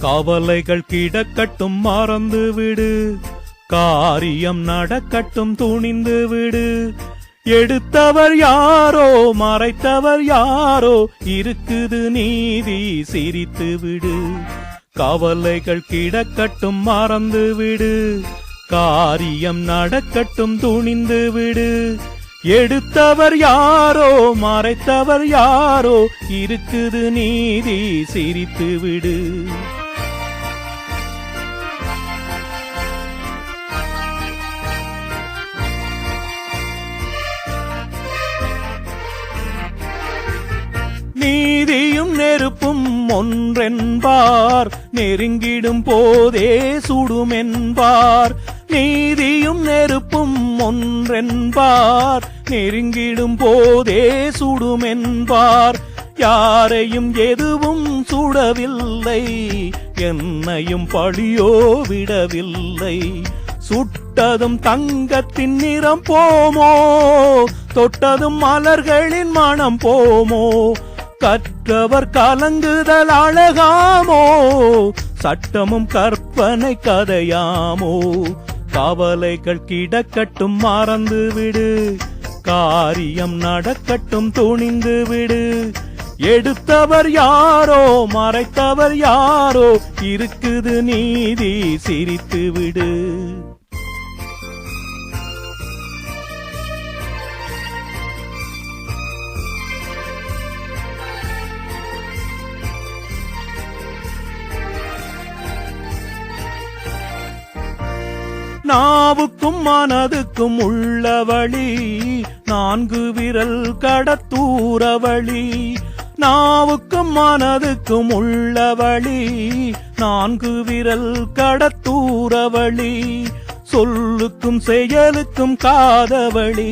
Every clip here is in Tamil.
கவலைகள் கிடக்கட்டும் மறந்து விடு, காரியம் நடக்கட்டும் துணிந்து விடு. எடுத்தவர் யாரோ மறைத்தவர் யாரோ, இருக்குது நீதி சிரித்து விடு. கவலைகள் கிடக்கட்டும் மறந்து விடு, காரியம் நடக்கட்டும் துணிந்து விடு. எடுத்தவர் யாரோ மறைத்தவர் யாரோ, இருக்குது நீதி சிரித்து விடு. நீதியும் நெருப்பும் ஒன்றென்பார், நெருங்கிடும் போதே சுடுமென்பார். நீதியும் நெருப்பும் ஒன்றென்பார், நெருங்கிடும் போதே சுடுமென்பார். யாரையும் எதுவும் சுடவில்லை, என்னையும் பழியோ விடவில்லை. சுட்டதும் தங்கத்தின் நிறம் போமோ, தொட்டதும் மலர்களின் மனம் போமோ. கற்றவர் கலங்குதல் அழகாமோ, சட்டமும் கற்பனை கதையாமோ. கவலைகள் கிடக்கட்டும் மறந்து விடு, காரியம் நடக்கட்டும் துணிந்து விடு. எடுத்தவர் யாரோ மறைத்தவர் யாரோ, இருக்குது நீதி சிரித்து விடு. நாவுக்கும் மனதுக்கும் உள்ள வழி, 4 விரல் கடத்தூர வழி. நாவுக்கும் மனதுக்கும் உள்ள வழி, 4 விரல் கடத்தூர வழி. சொல்லுக்கும் செயலுக்கும் காதவழி,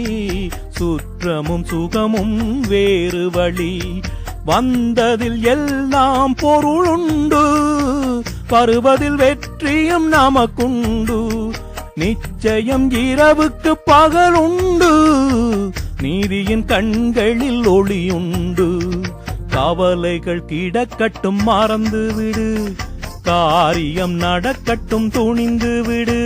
சுற்றமும் சுகமும் வேறு வழி. வந்ததில் எல்லாம் பொருளுண்டு, வருவதில் வெற்றியும் நமக்குண்டு. நிச்சயம் இரவுக்கு பகலுண்டு, நீதியின் கண்களில் ஒளியுண்டு. கவலைகள் கிடக்கட்டும் மறந்து விடு, காரியம் நடக்கட்டும் துணிந்து விடு.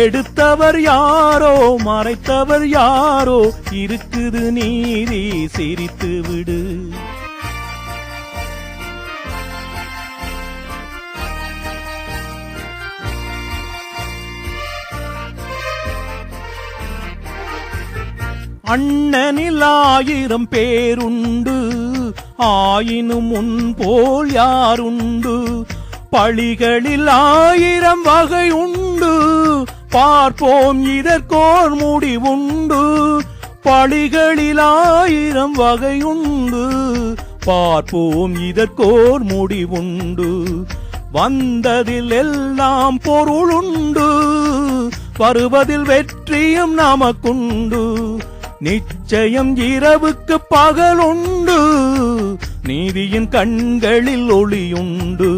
எடுத்தவர் யாரோ மறைத்தவர் யாரோ, இருக்குது நீதி சிரித்து விடு. அண்ணனில் 1000 பேருண்டு, ஆயினும் உன் போல் யாருண்டு. பழிகளில் 1000 வகை உண்டு, பார்ப்போம் இதற்கோர் முடிவுண்டு. பழிகளில் 1000 வகை உண்டு, பார்ப்போம் இதற்கோர் முடிவுண்டு. வந்ததில் எல்லாம் பொருளுண்டு, வருவதில் வெற்றியும் நமக்குண்டு. நிச்சயம் இரவுக்கு பகலுண்டு, நீதியின் கண்களில் ஒளியுண்டு.